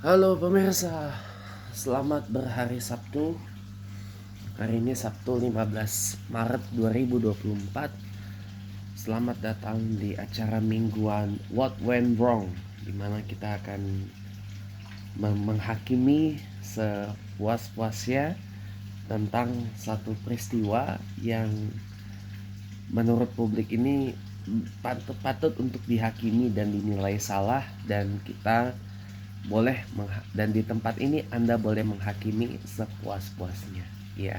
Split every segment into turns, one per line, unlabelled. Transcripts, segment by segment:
Halo pemirsa, selamat berhari Sabtu. Hari ini Sabtu 15 Maret 2024. Selamat datang di acara mingguan What Went Wrong, di mana kita akan menghakimi sepuas-puasnya tentang satu peristiwa yang menurut publik ini patut untuk dihakimi dan dinilai salah, dan kita boleh dan di tempat ini Anda boleh menghakimi sepuas-puasnya. Ya.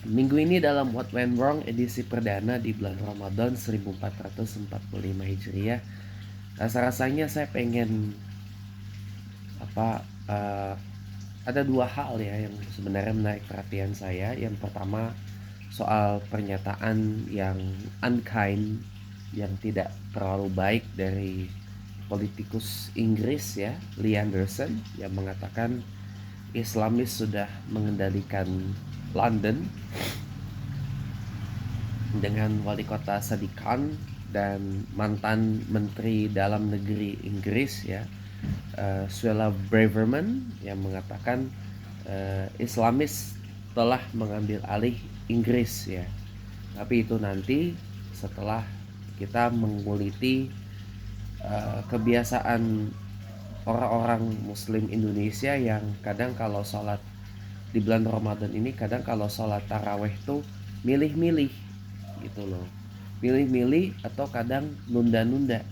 Minggu ini dalam What Went Wrong edisi perdana di bulan Ramadan 1445 Hijriah. Rasa-rasanya saya pengen ada dua hal ya yang sebenarnya menarik perhatian saya. Yang pertama soal pernyataan yang unkind, yang tidak terlalu baik dari politikus Inggris ya, Lee Anderson, yang mengatakan Islamis sudah mengendalikan London dengan wali kota Sadiq Khan dan mantan Menteri Dalam Negeri Inggris ya, Suella Braverman, yang mengatakan Islamis telah mengambil alih Inggris ya. Tapi itu nanti setelah kita menguliti kebiasaan orang-orang Muslim Indonesia yang kadang kalau sholat di bulan Ramadan ini, kadang kalau sholat taraweh tuh milih-milih gitu loh, milih-milih atau kadang nunda-nunda.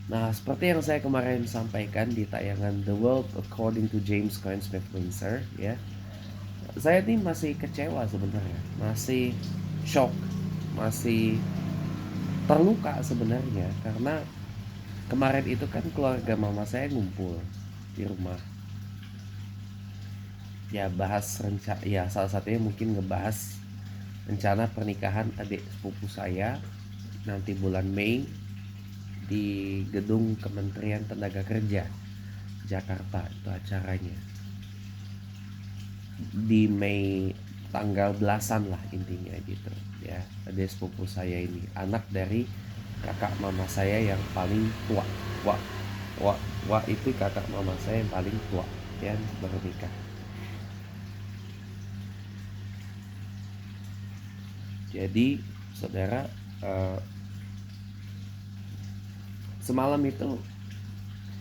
Nah, seperti yang saya kemarin sampaikan di tayangan The World According to James Cline Smith Windsor ya, saya ini masih kecewa sebenarnya, masih shock, masih terluka sebenarnya, karena kemarin itu kan keluarga mama saya ngumpul di rumah ya, bahas rencana ya, salah satunya mungkin ngebahas rencana pernikahan adik sepupu saya nanti bulan Mei di gedung Kementerian Tenaga Kerja Jakarta. Itu acaranya di Mei, tanggal belasan lah intinya gitu ya. Adik sepupu saya ini anak dari kakak mama saya yang paling tua. Wah, wah, wah, itu kakak mama saya yang paling tua yang baru nikah. Jadi saudara, semalam itu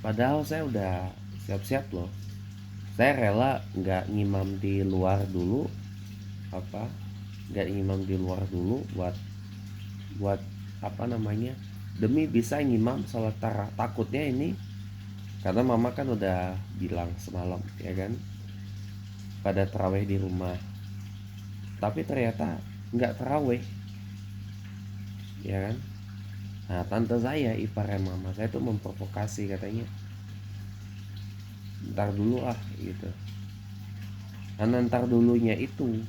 padahal saya udah siap-siap loh, saya rela nggak ngimam di luar dulu, apa nggak ngimam di luar dulu buat buat apa namanya, demi bisa ngimam sholat tarawih. Takutnya ini karena mama kan udah bilang semalam ya kan, pada tarawih di rumah, tapi ternyata nggak tarawih ya kan. Nah, tante saya iparnya mama saya tuh memprovokasi, katanya ntar dulu ah gitu. Karena ntar dulunya itu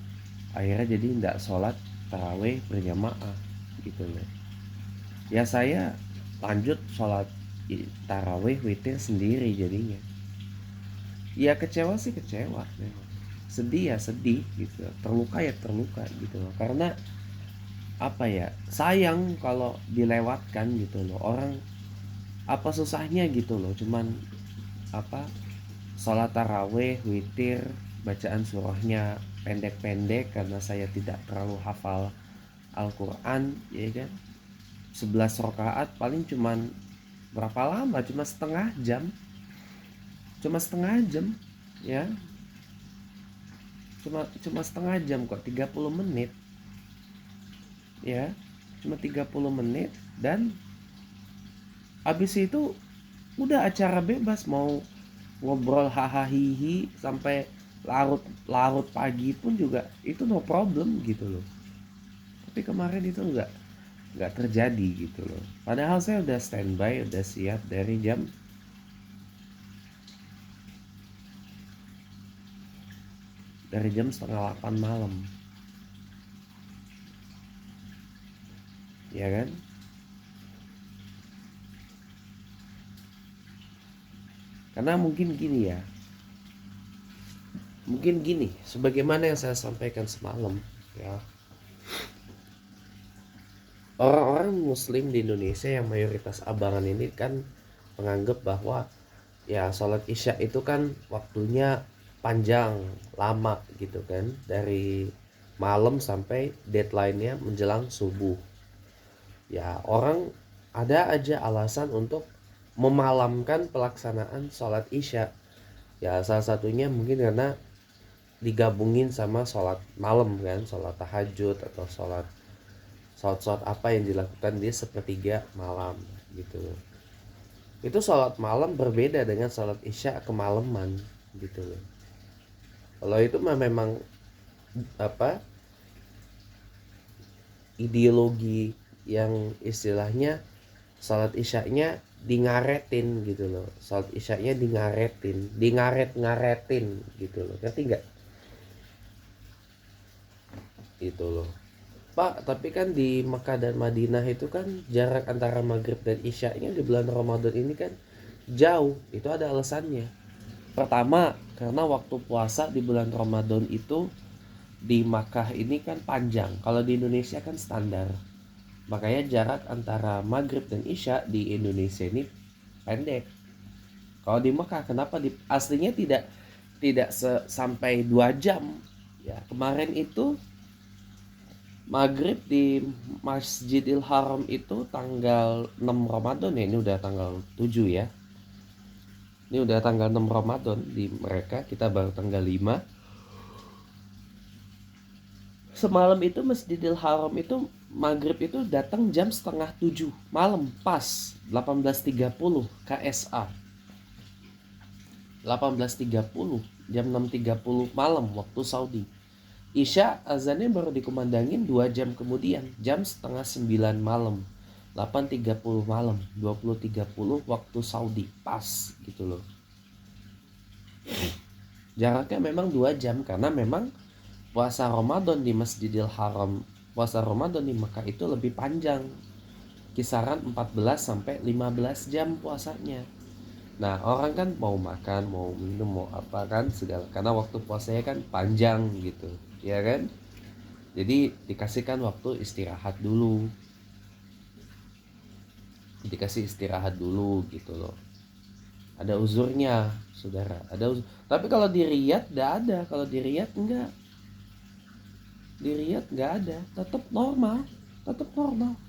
akhirnya jadi nggak sholat taraweh berjamaah gitu loh. Ya saya lanjut sholat taraweh witir sendiri jadinya. Ya kecewa sih kecewa memang, sedih ya sedih gitu, terluka ya terluka gitu loh. Karena apa ya, sayang kalau dilewatkan gitu loh. Orang apa susahnya gitu loh, cuman apa, sholat taraweh witir, bacaan surahnya pendek-pendek karena saya tidak terlalu hafal Al-Quran ya kan. 11 rakaat paling cuman berapa lama, cuma setengah jam ya, cuma setengah jam kok, 30 menit ya, cuma 30 menit. Dan habis itu udah acara bebas, mau ngobrol hahaha sampai larut larut pagi pun juga itu no problem gitu loh. Tapi kemarin itu nggak terjadi gitu loh. Padahal saya udah standby, udah siap dari jam setengah 8 malam ya kan. Karena mungkin gini sebagaimana yang saya sampaikan semalam ya, orang-orang muslim di Indonesia yang mayoritas abangan ini kan menganggap bahwa Ya sholat isya itu kan waktunya panjang, lama gitu kan, dari malam sampai deadline-nya menjelang subuh. Ya orang ada aja alasan untuk memalamkan pelaksanaan sholat isya. Ya salah satunya mungkin karena digabungin sama sholat malam kan, sholat tahajud atau sholat apa yang dilakukan di sepertiga malam gitu. Itu sholat malam berbeda dengan sholat isya kemalaman gitu loh. Kalau itu mah memang apa, ideologi yang istilahnya sholat isyanya dingaretin gitu loh, sholat isyanya dingaretin gitu loh, ngerti nggak itu loh. Pak, tapi kan di Mekah dan Madinah itu kan jarak antara maghrib dan isyanya di bulan Ramadan ini kan jauh. Itu ada alasannya. Pertama, karena waktu puasa di bulan Ramadan itu di Makkah ini kan panjang. Kalau di Indonesia kan standar. Makanya jarak antara maghrib dan isya di Indonesia ini pendek. Kalau di Mekah kenapa aslinya tidak sampai 2 jam. Ya, kemarin itu maghrib di Masjidil Haram itu tanggal 6 Ramadan ya. Ini udah tanggal 7 ya. Ini udah tanggal 6 Ramadan di mereka, kita baru tanggal 5. Semalam itu Masjidil Haram itu maghrib itu datang jam setengah 7 malam pas 18.30 KSA 18.30 jam 6.30 malam waktu Saudi. Isya azannya baru dikumandangin 2 jam kemudian jam setengah 9 malam 8.30 malam 20.30 waktu Saudi pas gitu loh. Jaraknya memang 2 jam karena memang puasa Ramadan di Masjidil Haram, puasa Ramadan di Mekah itu lebih panjang. Kisaran 14 sampai 15 jam puasanya. Nah, orang kan mau makan, mau minum, mau apa kan segala, karena waktu puasanya kan panjang gitu, ya kan? Jadi dikasihkan waktu istirahat dulu. Dikasih istirahat dulu gitu loh. Ada uzurnya, saudara. Tapi kalau di Riyadh enggak ada, kalau di Riyadh enggak. Di Riyadh nggak ada, tetap normal,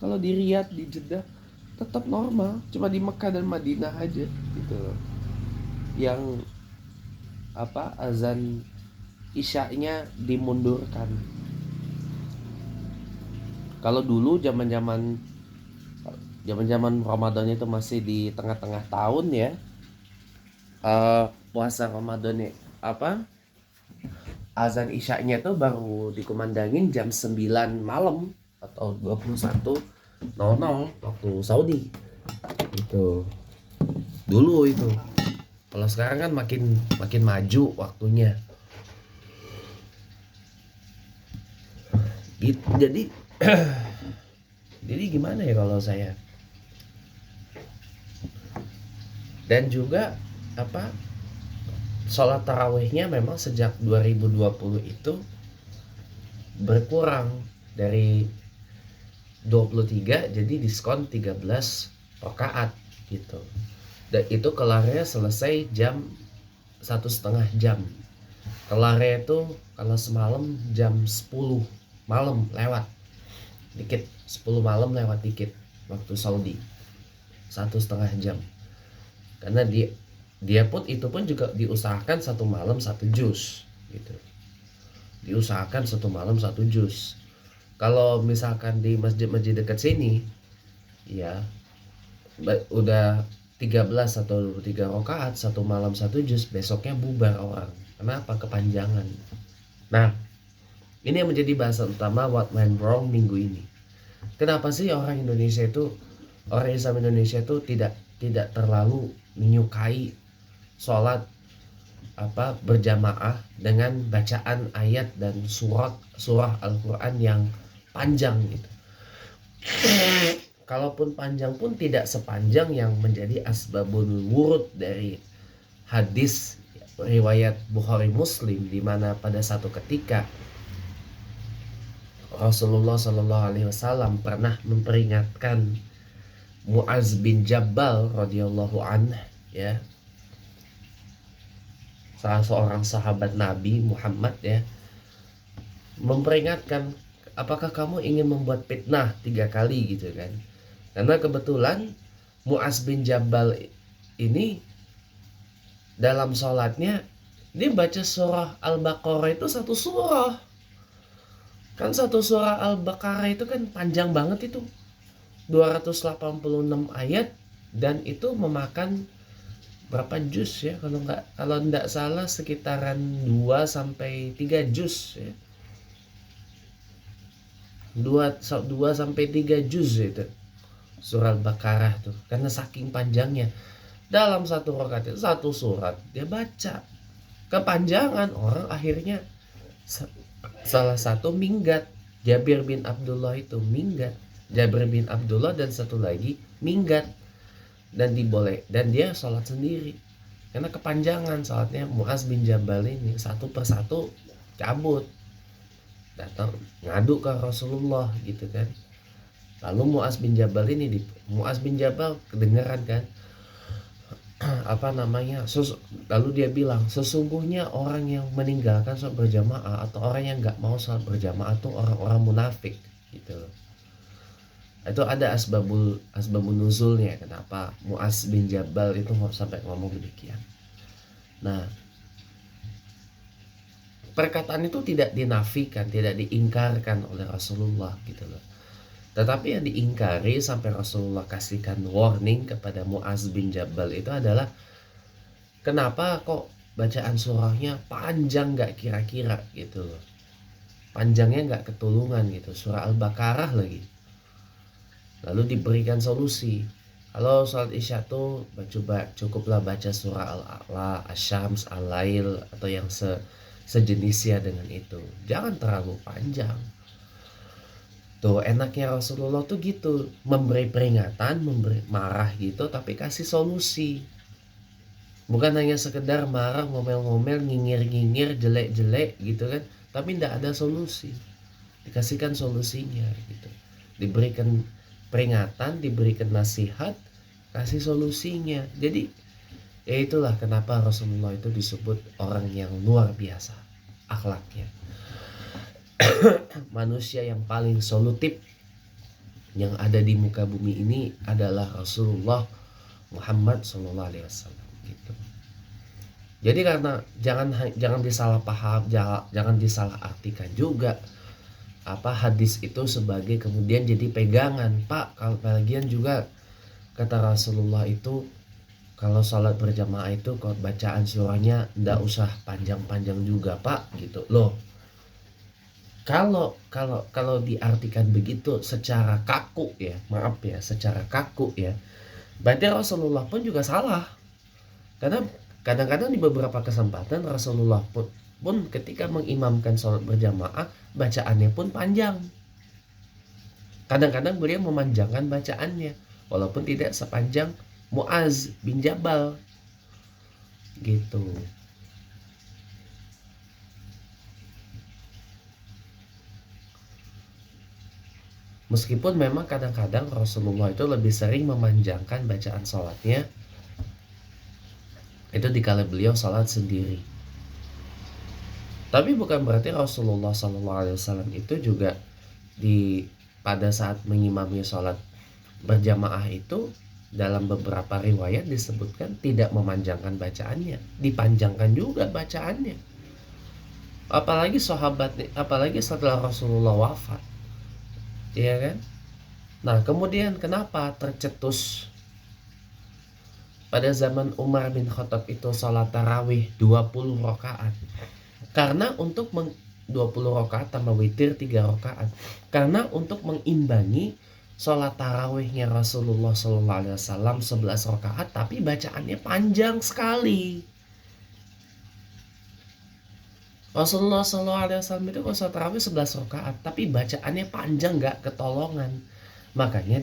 kalau di Riyadh di Jeddah tetap normal, cuma di Mekah dan Madinah aja gitu yang apa, azan isyanya dimundurkan. Kalau dulu zaman Ramadan itu masih di tengah-tengah tahun ya, puasa Ramadan apa, azan isyanya tuh baru dikumandangin jam 9 malam atau 21.00 waktu Saudi. Itu dulu itu. Kalau sekarang kan makin maju waktunya. Gitu. Jadi jadi gimana ya kalau saya? Dan juga apa, sholat tarawihnya memang sejak 2020 itu berkurang dari 23 jadi diskon 13 rakaat gitu. Dan itu kelarnya selesai jam 1,5 jam. Kelarnya itu kalau semalam jam 10 malam lewat dikit, 10 malam lewat dikit waktu Saudi, 1,5 jam. Karena dia pun itu pun juga diusahakan 1 malam 1 juz gitu. Diusahakan 1 malam 1 juz. Kalau misalkan di masjid-masjid dekat sini ya udah 13 atau 23 rakaat 1 malam 1 juz, besoknya bubar orang. Kenapa? Kepanjangan. Nah, ini yang menjadi bahasan utama What Went Wrong minggu ini. Kenapa sih orang Islam Indonesia itu tidak terlalu menyukai sholat berjamaah dengan bacaan ayat dan surah Al-Quran yang panjang gitu. Kalaupun panjang pun tidak sepanjang yang menjadi asbabul wurud dari hadis riwayat Bukhari Muslim, di mana pada satu ketika Rasulullah SAW pernah memperingatkan Mu'az bin Jabal radhiyallahu anhu ya, salah seorang sahabat Nabi Muhammad ya, memperingatkan, apakah kamu ingin membuat fitnah 3 kali gitu kan. Karena kebetulan Mu'az bin Jabal ini dalam sholatnya dia baca surah Al-Baqarah itu satu surah. Kan satu surah Al-Baqarah itu kan panjang banget itu. 286 ayat dan itu memakan berapa juz ya, kalau enggak salah sekitaran 2 sampai 3 juz ya. 2 sampai 3 juz itu surah Al-Baqarah tuh, karena saking panjangnya. Dalam satu rakaat satu surat dia baca kepanjangan, orang akhirnya salah satu minggat. Jabir bin Abdullah itu minggat. Jabir bin Abdullah dan satu lagi minggat, dan dia sholat sendiri karena kepanjangan sholatnya. Mu'az bin Jabal ini satu persatu cabut, datang ngadu ke Rasulullah gitu kan. Lalu Mu'az bin Jabal kedengeran kan lalu dia bilang, sesungguhnya orang yang meninggalkan sholat berjamaah atau orang yang nggak mau sholat berjamaah itu orang-orang munafik gitu. Itu ada asbabun nuzulnya kenapa Mu'az bin Jabal itu sampai ngomong demikian. Nah, perkataan itu tidak dinafikan, tidak diingkarkan oleh Rasulullah gitu loh. Tetapi yang diingkari sampai Rasulullah kasihkan warning kepada Mu'az bin Jabal itu adalah, kenapa kok bacaan surahnya panjang gak kira-kira gitu loh. Panjangnya gak ketulungan gitu, surah Al-Baqarah lagi. Lalu diberikan solusi. Kalau sholat isya tuh cukuplah baca surah Al-A'la, Asy-Syams, Al-Lail atau yang sejenisnya dengan itu. Jangan terlalu panjang. Tuh enaknya Rasulullah tuh gitu, memberi peringatan, memberi marah gitu, tapi kasih solusi. Bukan hanya sekedar marah, ngomel-ngomel, nyinyir-nyinyir, jelek-jelek gitu kan, tapi tidak ada solusi. Dikasihkan solusinya gitu. Diberikan peringatan, diberikan nasihat, kasih solusinya. Jadi ya itulah kenapa Rasulullah itu disebut orang yang luar biasa akhlaknya. Manusia yang paling solutif yang ada di muka bumi ini adalah Rasulullah Muhammad SAW gitu. Jadi karena jangan disalah paham, jangan disalah artikan juga hadis itu sebagai kemudian jadi pegangan. Pak, kalau bagian juga kata Rasulullah itu kalau sholat berjamaah itu kalau bacaan surahnya ndak usah panjang-panjang juga Pak gitu loh. Kalau diartikan begitu secara kaku ya, secara kaku ya, berarti Rasulullah pun juga salah. Karena kadang-kadang di beberapa kesempatan Rasulullah pun ketika mengimamkan sholat berjamaah, bacaannya pun panjang. Kadang-kadang beliau memanjangkan bacaannya, walaupun tidak sepanjang Mu'az bin Jabal gitu. Meskipun memang kadang-kadang Rasulullah itu lebih sering memanjangkan bacaan sholatnya itu dikala beliau sholat sendiri. Tapi bukan berarti Rasulullah SAW itu juga pada saat mengimami sholat berjamaah itu dalam beberapa riwayat disebutkan tidak memanjangkan bacaannya, dipanjangkan juga bacaannya. Apalagi setelah Rasulullah wafat. Iya kan? Nah, kemudian kenapa tercetus pada zaman Umar bin Khattab itu salat tarawih 20 rakaat? Karena untuk 20 rakaat tambah witir 3 rakaat. Karena untuk mengimbangi salat tarawihnya Rasulullah SAW 11 rakaat tapi bacaannya panjang sekali. Rasulullah SAW itu kalau sholat tarawih 11 rakaat tapi bacaannya panjang gak ketolongan. Makanya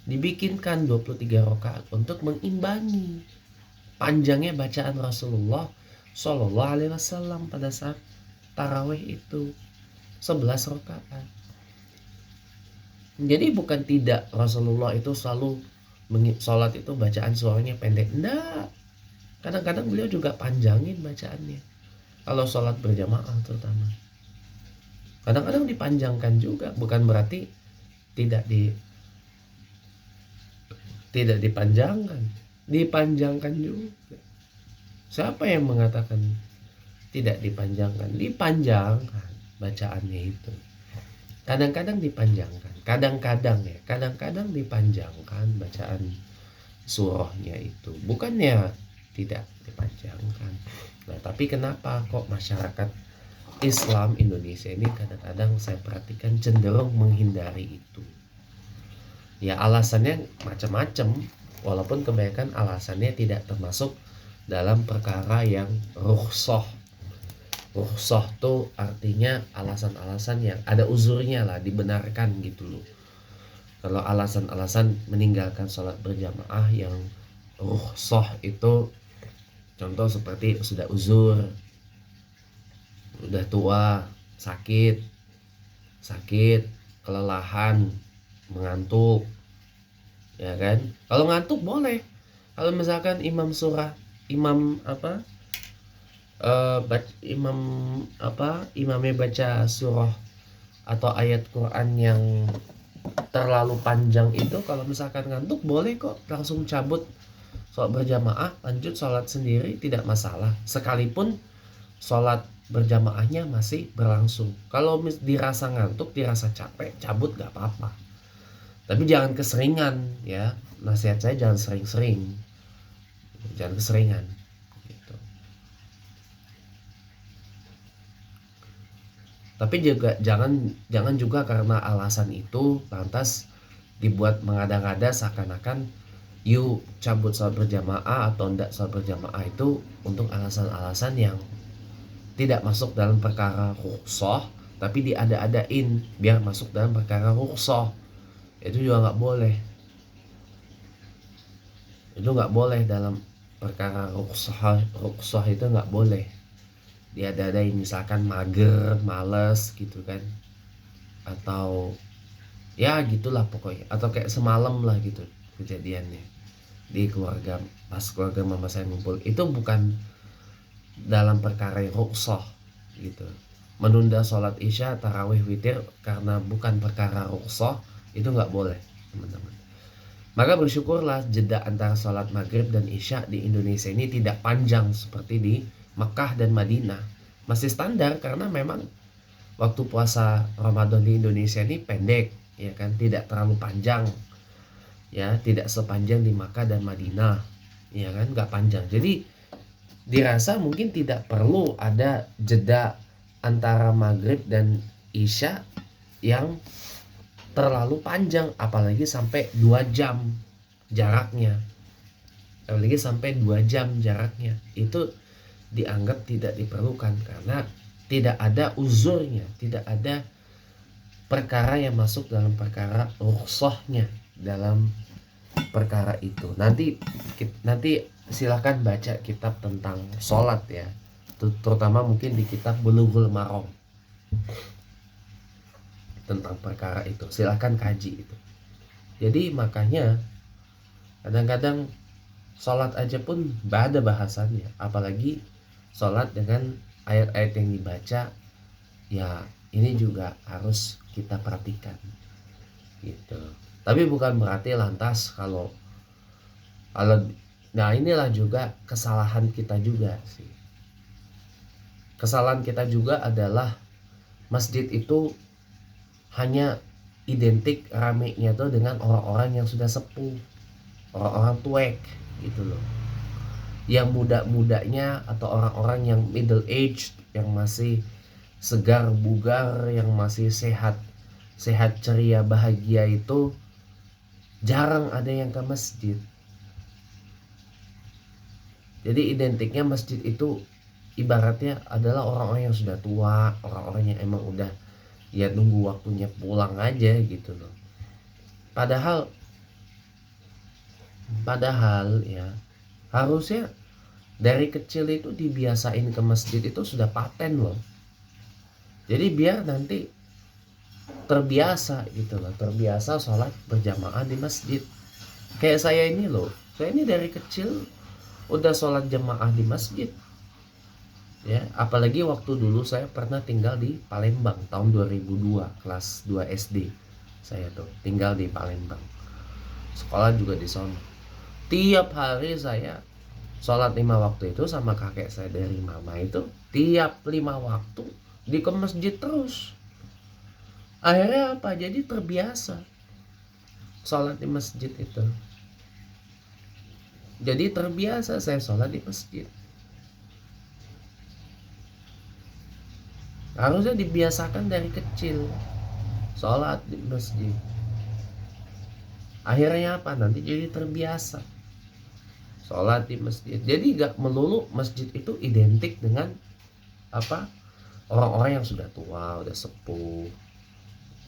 dibikinkan 23 rakaat untuk mengimbangi panjangnya bacaan Rasulullah SAW pada saat tarawih itu 11 rakaat. Jadi bukan tidak Rasulullah itu selalu sholat itu bacaan suaranya pendek. Enggak. kadang-kadang beliau juga panjangin bacaannya. Kalau sholat berjamaah terutama, kadang-kadang dipanjangkan juga, bukan berarti tidak dipanjangkan, dipanjangkan juga. Siapa yang mengatakan tidak dipanjangkan? Dipanjangkan bacaannya itu. Kadang-kadang dipanjangkan, kadang-kadang dipanjangkan bacaan surahnya itu. Bukannya tidak dipanjangkan. Nah, tapi kenapa kok masyarakat Islam Indonesia ini kadang-kadang saya perhatikan cenderung menghindari itu? Ya alasannya macam-macam, walaupun kebanyakan alasannya tidak termasuk dalam perkara yang rukhsah. Rukhsah tuh artinya alasan-alasan yang ada uzurnya lah, dibenarkan gitu loh. Kalau alasan-alasan meninggalkan sholat berjamaah yang rukhsah itu, contoh seperti sudah uzur, udah tua, sakit, kelelahan, mengantuk, ya kan? Kalau ngantuk boleh. Kalau misalkan imamnya baca surah atau ayat Quran yang terlalu panjang itu, kalau misalkan ngantuk boleh kok langsung cabut sholat berjamaah, lanjut sholat sendiri, tidak masalah, sekalipun sholat berjamaahnya masih berlangsung. Kalau dirasa ngantuk, dirasa capek, cabut gak apa-apa, tapi jangan keseringan ya. Nasihat saya jangan sering-sering, jangan keseringan gitu. Tapi juga jangan juga karena alasan itu lantas dibuat mengada-ngada seakan-akan you cabut sholat berjamaah atau enggak sholat berjamaah itu untuk alasan-alasan yang tidak masuk dalam perkara rukhsah, tapi diada-adain biar masuk dalam perkara rukhsah. Itu juga nggak boleh. Itu nggak boleh dalam perkara rukhsah itu nggak boleh. Diada-adain, misalkan mager, males gitu kan, atau ya gitulah pokoknya, atau kayak semalam lah gitu kejadiannya di keluarga, pas keluarga mama saya ngumpul, itu bukan dalam perkara yang rukhsah gitu. Menunda sholat isya, tarawih, witir karena bukan perkara rukhsah itu nggak boleh teman-teman. Maka bersyukurlah jeda antara sholat maghrib dan isya di Indonesia ini tidak panjang seperti di Mekah dan Madinah. Masih standar karena memang waktu puasa Ramadan di Indonesia ini pendek, ya kan, tidak terlalu panjang, ya, tidak sepanjang di Makkah dan Madinah, ya kan, nggak panjang. Jadi dirasa mungkin tidak perlu ada jeda antara maghrib dan isya yang terlalu panjang, apalagi sampai 2 jam jaraknya. Apalagi sampai 2 jam jaraknya. Itu dianggap tidak diperlukan karena tidak ada uzurnya, tidak ada perkara yang masuk dalam perkara rukhsahnya dalam perkara itu. Nanti silakan baca kitab tentang sholat ya, terutama mungkin di kitab Bulughul Maram tentang perkara itu, silakan kaji itu. Jadi makanya kadang-kadang sholat aja pun ada bahasannya, apalagi sholat dengan ayat-ayat yang dibaca, ya ini juga harus kita perhatikan gitu. Tapi bukan berarti lantas kalau nah inilah juga kesalahan kita juga sih. Kesalahan kita juga adalah masjid itu hanya identik ramenya tuh dengan orang-orang yang sudah sepuh, orang-orang tuek gitu loh. Yang muda-mudanya atau orang-orang yang middle age, yang masih segar bugar, yang masih sehat ceria bahagia itu jarang ada yang ke masjid. Jadi identiknya masjid itu ibaratnya adalah orang-orang yang sudah tua, orang-orang yang emang udah ya nunggu waktunya pulang aja gitu loh. Padahal ya harusnya dari kecil itu dibiasain ke masjid, itu sudah paten loh. Jadi biar nanti terbiasa gitu loh, terbiasa sholat berjamaah di masjid. Kayak saya ini loh, saya ini dari kecil udah sholat jamaah di masjid. Ya, apalagi waktu dulu saya pernah tinggal di Palembang tahun 2002, kelas 2 SD. Saya tuh tinggal di Palembang. Sekolah juga di sana. Tiap hari saya sholat 5 waktu itu sama kakek saya dari mama itu, tiap 5 waktu di ke masjid terus. Akhirnya apa? Jadi terbiasa sholat di masjid itu. Jadi terbiasa saya sholat di masjid. Harusnya dibiasakan dari kecil sholat di masjid. Akhirnya apa? Nanti jadi terbiasa sholat di masjid. Jadi gak melulu masjid itu identik dengan apa, orang-orang yang sudah tua, udah sepuh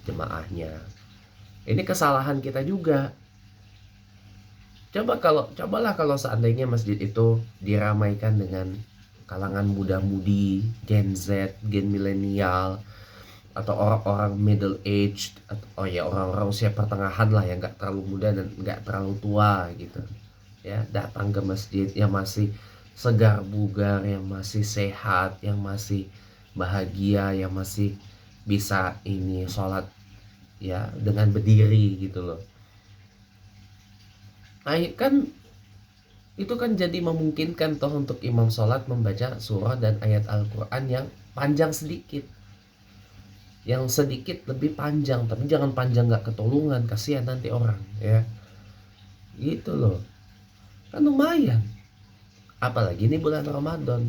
jemaahnya. Ini kesalahan kita juga. Cobalah kalau seandainya masjid itu diramaikan dengan kalangan muda-mudi, Gen Z, Gen milenial, atau orang-orang middle age, atau orang-orang usia pertengahan lah, yang nggak terlalu muda dan nggak terlalu tua gitu. Ya, datang ke masjid yang masih segar bugar, yang masih sehat, yang masih bahagia, yang masih bisa ini sholat ya dengan berdiri gitu loh. Kan itu kan jadi memungkinkan toh untuk imam sholat membaca surah dan ayat Al-Quran yang panjang sedikit, yang sedikit lebih panjang, tapi jangan panjang nggak ketulungan, kasihan nanti orang ya, gitu loh. Kan lumayan, apalagi ini bulan Ramadan.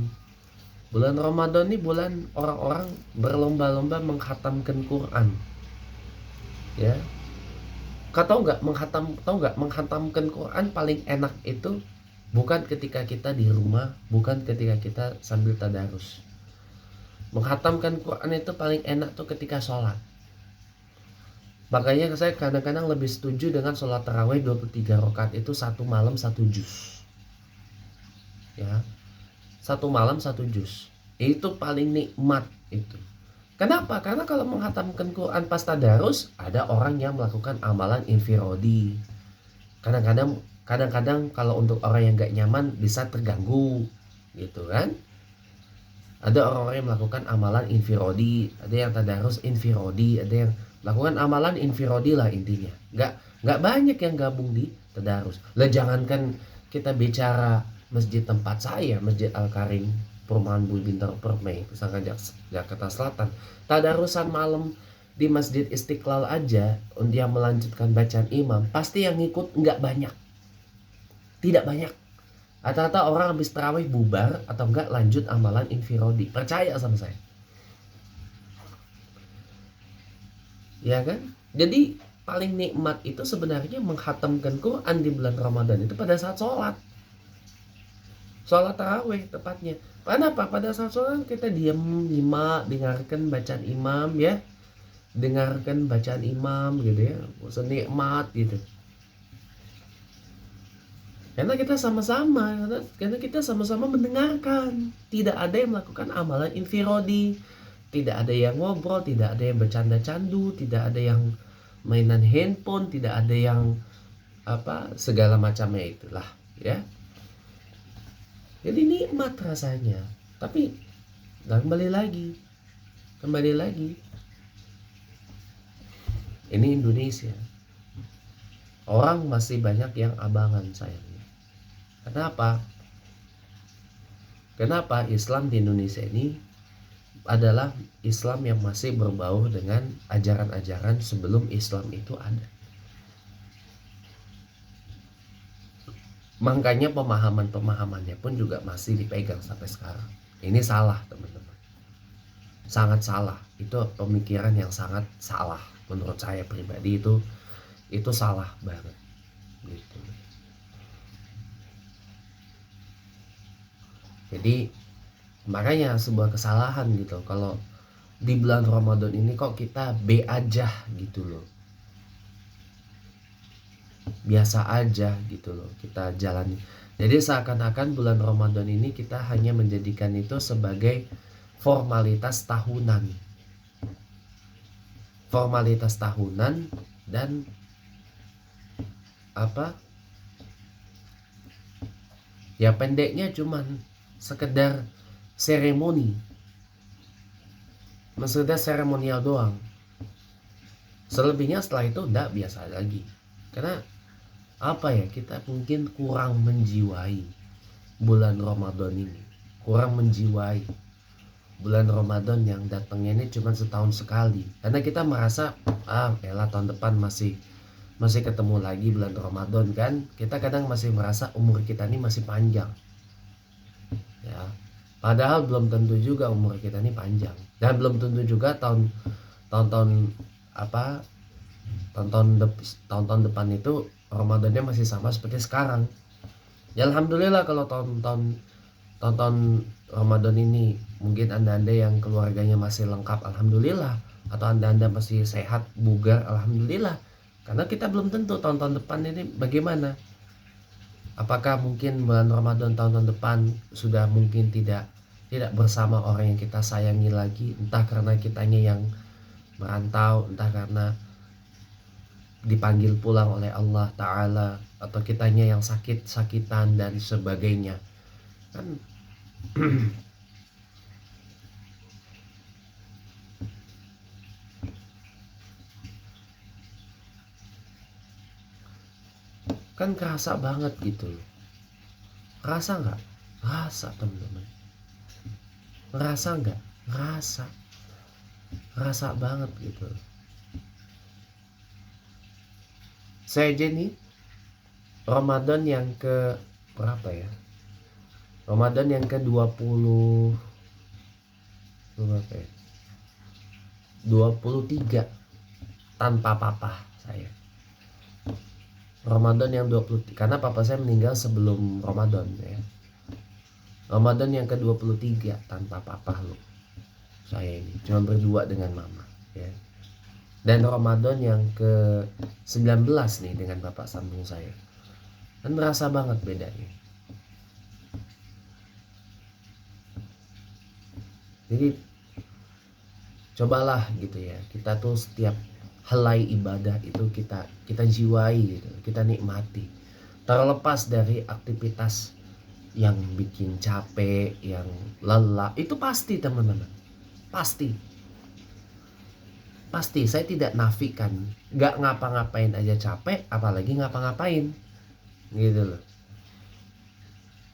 Bulan Ramadan ini bulan orang-orang berlomba-lomba menghatamkan Quran ya. Tahu nggak menghatamkan Quran paling enak itu bukan ketika kita di rumah, bukan ketika kita sambil tadarus. Menghatamkan Quran itu paling enak tuh ketika sholat. Makanya saya kadang-kadang lebih setuju dengan sholat tarawih 23 rakaat itu satu malam satu juz. Ya, satu malam satu juz. Itu paling nikmat itu. Kenapa? Karena kalau menghatamkan Quran pas tadarus, ada orang yang melakukan amalan infirodi. Kadang-kadang kalau untuk orang yang gak nyaman bisa terganggu gitu kan. Ada orang-orang yang melakukan amalan infirodi, ada yang tadarus infirodi, ada yang melakukan amalan infirodi lah intinya. Gak banyak yang gabung di tadarus. Lah jangankan kita bicara masjid tempat saya, Masjid Al-Karim, Perumahan Bui Bintaro Permai, Pesangka Jakarta Selatan. Tadarusan malam di Masjid Istiqlal aja, dia melanjutkan bacaan imam, pasti yang ngikut nggak banyak, tidak banyak. Rata-rata orang habis tarawih bubar atau enggak lanjut amalan infirodi. Percaya sama saya, ya kan? Jadi paling nikmat itu sebenarnya menghatamkan Quran di bulan Ramadan itu pada saat sholat tarawih tepatnya. Kenapa? Pada saat sholat kita diam, nyimak, dengarkan bacaan imam ya, dengarkan bacaan imam gitu ya, senikmat gitu. Karena kita sama-sama mendengarkan. Tidak ada yang melakukan amalan infirodi, tidak ada yang ngobrol, tidak ada yang bercanda candu, tidak ada yang mainan handphone, tidak ada yang segala macamnya itulah ya. Jadi nikmat rasanya. Tapi kembali lagi, ini Indonesia, orang masih banyak yang abangan sayangnya. Kenapa Islam di Indonesia ini adalah Islam yang masih berbau dengan ajaran-ajaran sebelum Islam itu ada. Makanya pemahamannya pun juga masih dipegang sampai sekarang. Ini salah teman-teman, sangat salah. Itu pemikiran yang sangat salah menurut saya pribadi. Itu salah banget gitu. Jadi makanya sebuah kesalahan gitu kalau di bulan Ramadan ini kok kita B aja gitu loh, biasa aja gitu loh kita jalani. Jadi seakan-akan bulan Ramadan ini kita hanya menjadikan itu sebagai formalitas tahunan dan Ya pendeknya cuman sekedar seremoni, sekedar seremonial doang. Selebihnya setelah itu enggak, biasa lagi. Karena apa ya, kita mungkin kurang menjiwai bulan Ramadan ini, kurang menjiwai bulan Ramadan yang datangnya ini cuma setahun sekali. Karena kita merasa elah tahun depan masih ketemu lagi bulan Ramadan kan. Kita kadang masih merasa umur kita ini masih panjang. Ya. Padahal belum tentu juga umur kita ini panjang. Dan belum tentu juga tahun-tahun tahun-tahun depan itu Ramadannya masih sama seperti sekarang. Ya alhamdulillah kalau tahun-tahun Ramadan ini mungkin anda-anda yang keluarganya masih lengkap, alhamdulillah. Atau anda-anda masih sehat, bugar, alhamdulillah. Karena kita belum tentu tahun-tahun depan ini bagaimana. Apakah mungkin bulan Ramadan tahun depan sudah mungkin tidak bersama orang yang kita sayangi lagi, entah karena kitanya yang merantau, entah karena dipanggil pulang oleh Allah Ta'ala, atau kitanya yang sakit-sakitan dan sebagainya kan. Kan kerasa banget gitu loh. Rasa nggak? Rasa teman-teman. Ngerasa nggak? Rasa banget gitu loh. Saya aja nih Ramadan yang ke berapa ya? Ramadan yang ke 20 berapa ya? 23 tanpa papa saya. Ramadan yang 20, karena papa saya meninggal sebelum Ramadan ya. Ramadan yang ke-23 tanpa papa loh. Saya ini cuma berdua dengan mama ya. Dan Ramadan yang ke-19 nih dengan bapak sambung saya. Dan merasa banget bedanya. Jadi cobalah gitu ya, kita tuh setiap helai ibadah itu kita jiwai gitu, kita nikmati. Terlepas dari aktivitas yang bikin capek, yang lelah, itu pasti teman-teman. Pasti. Saya tidak nafikan. Gak ngapa-ngapain aja capek, apalagi ngapa-ngapain. Gitu loh.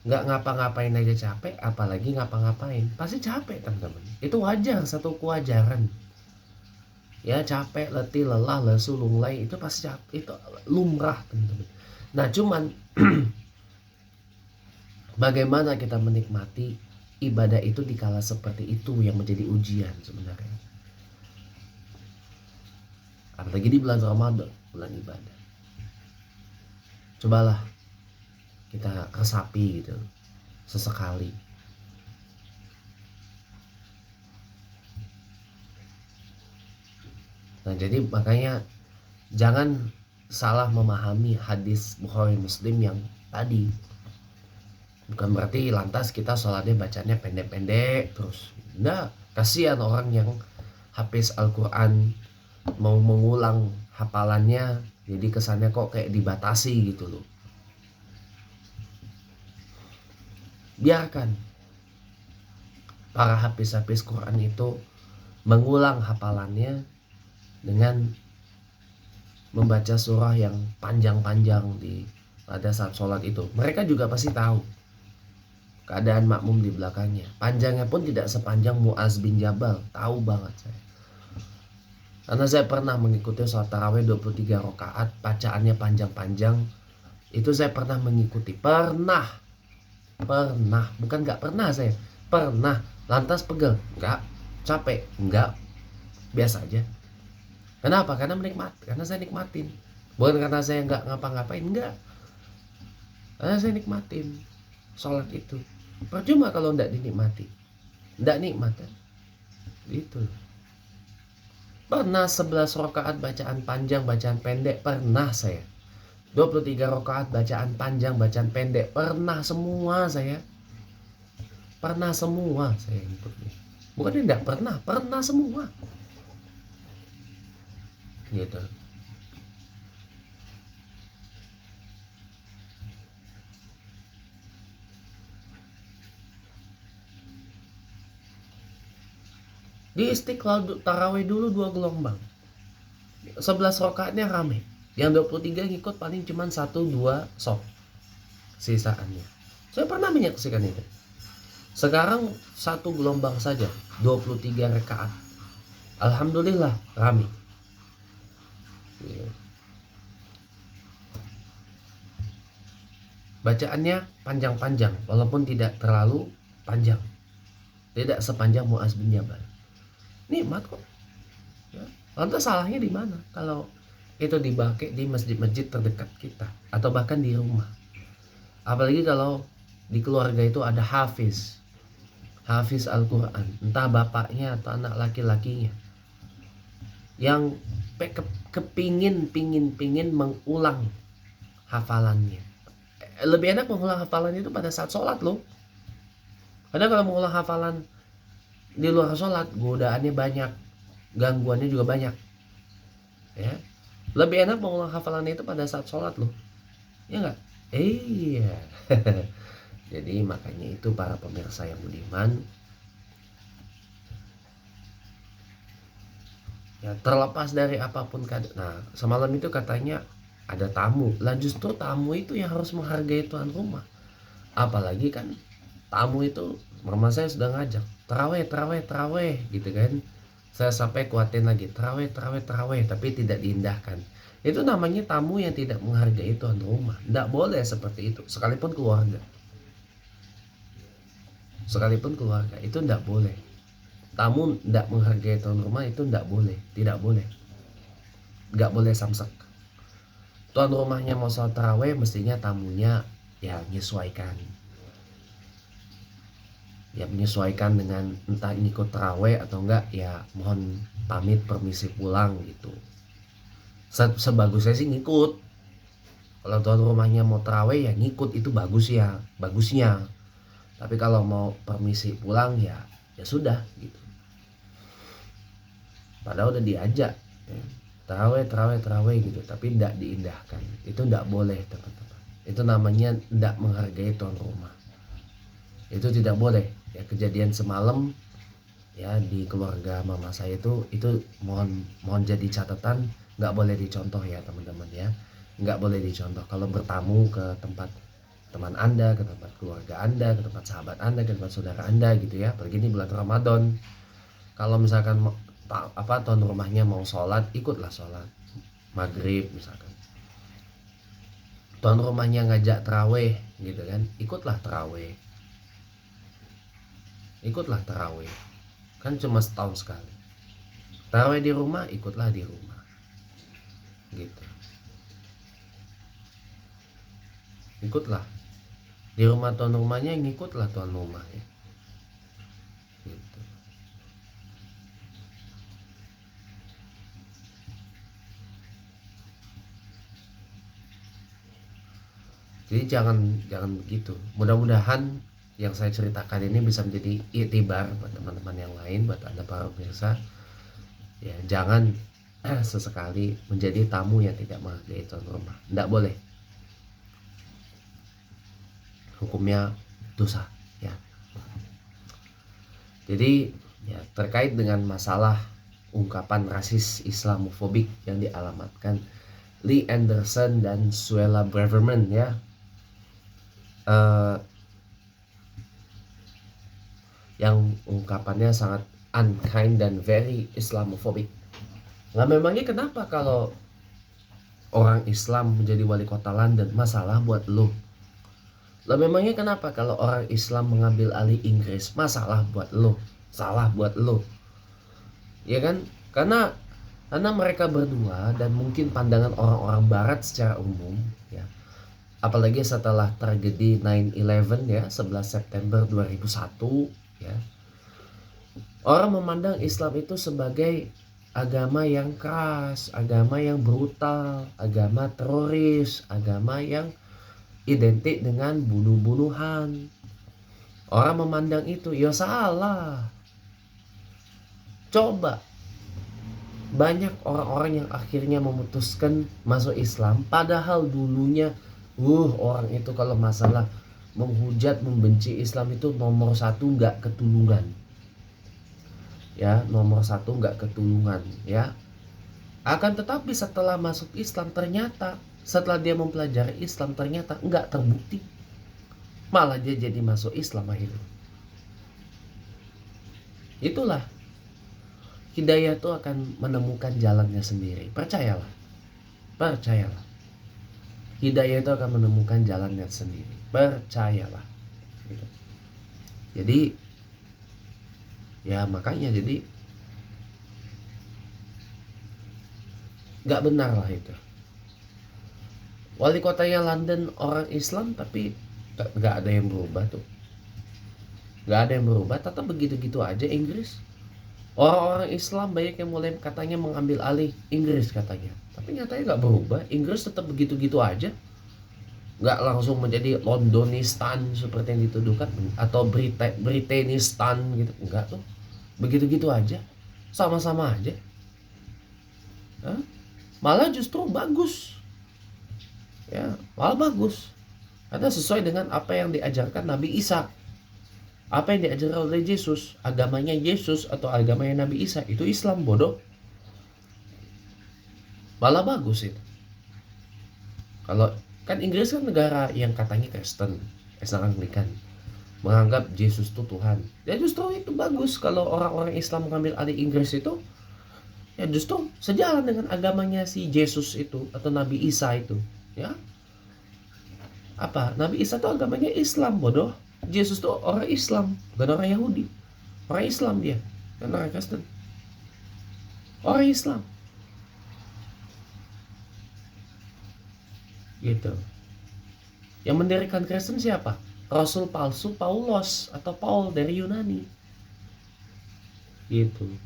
Gak ngapa-ngapain aja capek, apalagi ngapa-ngapain. Pasti capek teman-teman. Itu wajar, satu kewajaran. Ya capek, letih, lelah, lesu, lunglai, itu pasti capek. Itu lumrah teman-teman. Nah cuman bagaimana kita menikmati ibadah itu di kala seperti itu yang menjadi ujian sebenarnya. Apalagi di bulan Ramadan, bulan ibadah. Cobalah kita resapi gitu sesekali. Nah jadi makanya jangan salah memahami hadis Bukhari Muslim yang tadi. Bukan berarti lantas kita sholatnya bacanya pendek-pendek terus. Nah, kasihan orang yang hafiz Al-Quran mau mengulang hafalannya, jadi kesannya kok kayak dibatasi gitu loh. Biarkan para hafiz-hafiz Quran itu mengulang hafalannya dengan membaca surah yang panjang-panjang pada saat sholat itu. Mereka juga pasti tahu keadaan makmum di belakangnya. Panjangnya pun tidak sepanjang Mu'az bin Jabal. Tahu banget saya. Karena saya pernah mengikuti sholat tarawih 23 rakaat, bacaannya panjang-panjang. Itu saya pernah mengikuti. Pernah. Bukan gak pernah saya. Pernah. Lantas pegel? Enggak. Capek? Enggak. Biasa aja. Kenapa? Karena saya nikmatin. Bukan karena saya nggak ngapa-ngapain. Enggak. Karena saya nikmatin sholat itu. Percuma kalau nggak dinikmati. Nggak nikmat kan? Gitu. Pernah 11 rakaat bacaan panjang, bacaan pendek. Pernah saya. 23 rakaat bacaan panjang, bacaan pendek. Pernah semua saya. Pernah semua saya ikutnya. Bukannya nggak pernah. Pernah semua. Gitu. Di Istiqlal tarawih dulu 2 gelombang. 11 rakaatnya rame. Yang 23 ngikut paling cuma 1-2 soft sisaannya. Saya pernah menyaksikan itu. Sekarang 1 gelombang saja 23 rakaat. Alhamdulillah rame. Bacaannya panjang-panjang walaupun tidak terlalu panjang. Tidak sepanjang Muaz bin Jabal. Nikmat kok. Ya. Lantas salahnya di mana kalau itu dipakai di masjid-masjid terdekat kita atau bahkan di rumah? Apalagi kalau di keluarga itu ada hafiz Al-Quran, entah bapaknya atau anak laki-lakinya yang pingin mengulang hafalannya. Lebih enak mengulang hafalan itu pada saat sholat loh. Karena kalau mengulang hafalan di luar sholat, godaannya banyak, gangguannya juga banyak. Ya, lebih enak mengulang hafalan itu pada saat sholat loh, ya nggak? Iya. Jadi makanya itu para pemirsa yang budiman, ya terlepas dari apapun nah semalam itu katanya ada tamu lah, justru tamu itu yang harus menghargai tuan rumah. Apalagi kan tamu itu, mama saya sudah ngajak terawih gitu kan, saya sampai kuatin lagi terawih tapi tidak diindahkan. Itu namanya tamu yang tidak menghargai tuan rumah. Tidak boleh seperti itu, sekalipun keluarga itu tidak boleh. Tamu tidak menghargai tuan rumah itu tidak boleh, nggak boleh samsak. Tuan rumahnya mau sholat tarawih, mestinya tamunya ya menyesuaikan dengan entah ini ikut tarawih atau enggak, ya mohon pamit permisi pulang gitu. Sebagusnya sih ngikut. Kalau tuan rumahnya mau tarawih ya ngikut, itu bagusnya. Tapi kalau mau permisi pulang ya sudah gitu. Padahal udah diajak ya, tarawih gitu, tapi tidak diindahkan. Itu tidak boleh teman-teman. Itu namanya tidak menghargai tuan rumah. Itu tidak boleh. Ya, kejadian semalam ya di keluarga mama saya itu mohon jadi catatan, nggak boleh dicontoh ya teman-teman ya, nggak boleh dicontoh. Kalau bertamu ke tempat teman Anda, ke tempat keluarga Anda, ke tempat sahabat Anda, ke tempat saudara Anda gitu ya, apalagi ini bulan Ramadan. Kalau misalkan tuan rumahnya mau sholat, ikutlah sholat maghrib misalkan. Tuan rumahnya ngajak tarawih gitu kan, ikutlah tarawih. Kan cuma setahun sekali. Tarawih di rumah, ikutlah di rumah. Gitu. Ikutlah. Di rumah tuan rumahnya, ngikutlah tuan rumahnya. Gitu. Jadi jangan begitu. Mudah-mudahan yang saya ceritakan ini bisa menjadi iktibar buat teman-teman yang lain, buat Anda para pemirsa. Ya, jangan sesekali menjadi tamu yang tidak menghargai tuan rumah. Tidak boleh. Hukumnya dosa ya. Jadi ya, terkait dengan masalah ungkapan rasis Islamofobik yang dialamatkan Lee Anderson dan Suella Braverman ya, yang ungkapannya sangat unkind dan very Islamophobic. Nah memangnya kenapa kalau orang Islam menjadi wali kota London masalah buat lo? Lah memangnya kenapa kalau orang Islam mengambil alih Inggris masalah buat lo? Salah buat lo. Ya kan? Karena mereka berdua dan mungkin pandangan orang-orang barat secara umum ya. Apalagi setelah tragedi 9/11 ya, 11 September 2001 ya. Orang memandang Islam itu sebagai agama yang keras, agama yang brutal, agama teroris, agama yang identik dengan bunuh-bunuhan. Orang memandang itu, ya salah. Coba banyak orang-orang yang akhirnya memutuskan masuk Islam, padahal dulunya orang itu kalau masalah menghujat, membenci Islam itu nomor 1, nggak ketulungan. ya, nomor satu nggak ketulungan, ya. Akan tetapi setelah masuk Islam ternyata, setelah dia mempelajari Islam ternyata nggak terbukti, malah dia jadi masuk Islam akhirnya. Itulah, hidayah itu akan menemukan jalannya sendiri. Percayalah, percayalah. Hidayah itu akan menemukan jalannya sendiri. Percayalah. Gitu. Jadi, ya makanya jadi nggak benar lah itu. Wali kotanya London orang Islam tapi nggak ada yang berubah tuh. Nggak ada yang berubah, tetap begitu-gitu aja Inggris. Orang-orang Islam banyak yang mulai katanya mengambil alih Inggris katanya. Tapi nyatanya nggak berubah, Inggris tetap begitu-gitu aja. Nggak langsung menjadi Londonistan seperti yang dituduhkan, atau Britanistan gitu. Enggak tuh, begitu-gitu aja, sama-sama aja. Hah? Malah justru bagus. Ya, malah bagus. Karena sesuai dengan apa yang diajarkan Nabi Isa. Apa yang diajarkan oleh Yesus, agamanya Yesus atau agamanya Nabi Isa, itu Islam bodoh. Malah bagus itu. Kalau kan Inggris kan negara yang katanya Kristen, Kristen Anglikan, menganggap Yesus itu Tuhan. Ya justru itu bagus kalau orang-orang Islam mengambil alih Inggris itu. Ya justru sejalan dengan agamanya si Yesus itu atau Nabi Isa itu, ya. Apa? Nabi Isa itu agamanya Islam bodoh. Yesus itu orang Islam, bukan orang Yahudi. Orang Islam dia, bukan orang Kristen. Orang Islam. Gitu. Yang mendirikan Kristen siapa? Rasul palsu Paulus atau Paul dari Yunani. Gitu.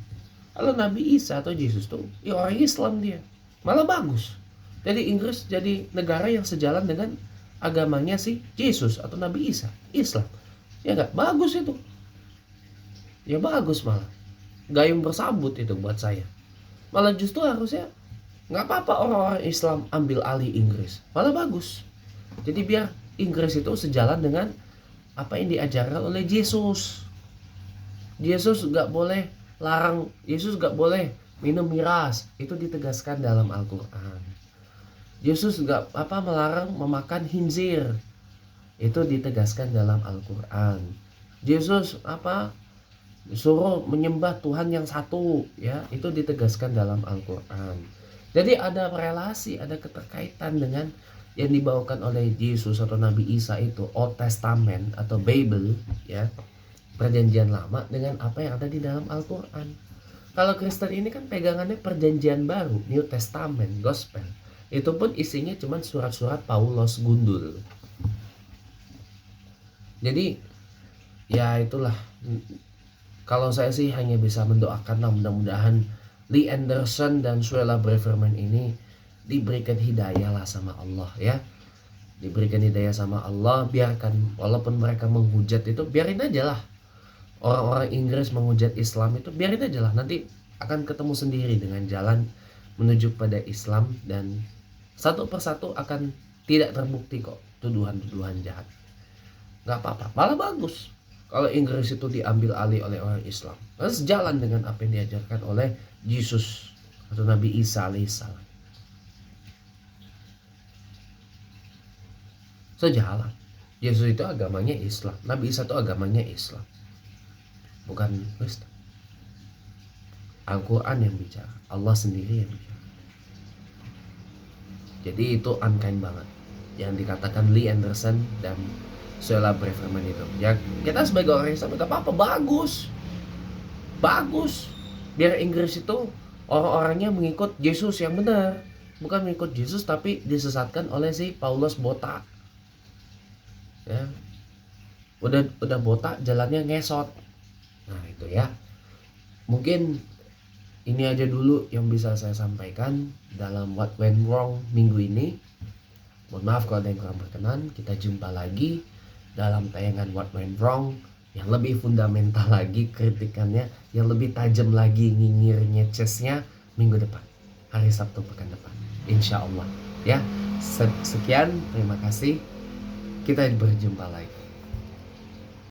Kalau Nabi Isa atau Yesus tuh ya orang Islam dia. Malah bagus. Jadi Inggris jadi negara yang sejalan dengan agamanya si Yesus atau Nabi Isa, Islam. Ya enggak? Bagus itu. Ya bagus malah. Gayung bersambut itu buat saya. Malah justru harusnya nggak apa-apa orang-orang Islam ambil alih Inggris. Malah bagus. Jadi biar Inggris itu sejalan dengan apa yang diajarkan oleh Yesus. Yesus nggak boleh larang, Yesus nggak boleh minum miras. Itu ditegaskan dalam Al-Quran. Yesus nggak melarang memakan khinzir. Itu ditegaskan dalam Al-Quran. Yesus suruh menyembah Tuhan yang satu, ya, itu ditegaskan dalam Al-Quran. Jadi ada relasi, ada keterkaitan dengan yang dibawakan oleh Yesus atau Nabi Isa itu, Old Testament atau Bible, ya, Perjanjian Lama, dengan apa yang ada di dalam Al-Quran. Kalau Kristen ini kan pegangannya Perjanjian Baru, New Testament, Gospel. Itu pun isinya cuma surat-surat Paulus gundul. Jadi ya itulah, kalau saya sih hanya bisa mendoakan mudah-mudahan Lee Anderson dan Suella Braverman ini diberikan hidayah lah sama Allah, ya. Diberikan hidayah sama Allah, biarkan walaupun mereka menghujat itu, biarin aja lah. Orang-orang Inggris menghujat Islam itu biarin aja lah, nanti akan ketemu sendiri dengan jalan menuju pada Islam, dan satu persatu akan tidak terbukti kok tuduhan-tuduhan jahat. Gak apa-apa, malah bagus kalau Inggris itu diambil alih oleh orang Islam, karena sejalan dengan apa yang diajarkan oleh Yesus atau Nabi Isa alaihissalam. Sejalan. Yesus itu agamanya Islam, Nabi Isa itu agamanya Islam, bukan Kristen. Al-Quran yang bicara, Allah sendiri yang bicara. Jadi itu unkind banget yang dikatakan Lee Anderson dan Suella Braverman itu. Ya kita sebagai orang Islam gak apa-apa, bagus. Bagus. Biar Inggris itu orang-orangnya mengikut Yesus yang benar, bukan mengikut Yesus tapi disesatkan oleh si Paulus botak. Ya. Udah botak jalannya ngesot. Nah, itu ya. Mungkin ini aja dulu yang bisa saya sampaikan dalam What Went Wrong minggu ini. Mohon maaf kalau ada yang kurang berkenan. Kita jumpa lagi dalam tayangan What Went Wrong yang lebih fundamental lagi kritikannya, yang lebih tajam lagi nyinyirnya, cesnya minggu depan, hari Sabtu pekan depan, insya Allah, ya. Sekian, terima kasih, kita berjumpa lagi.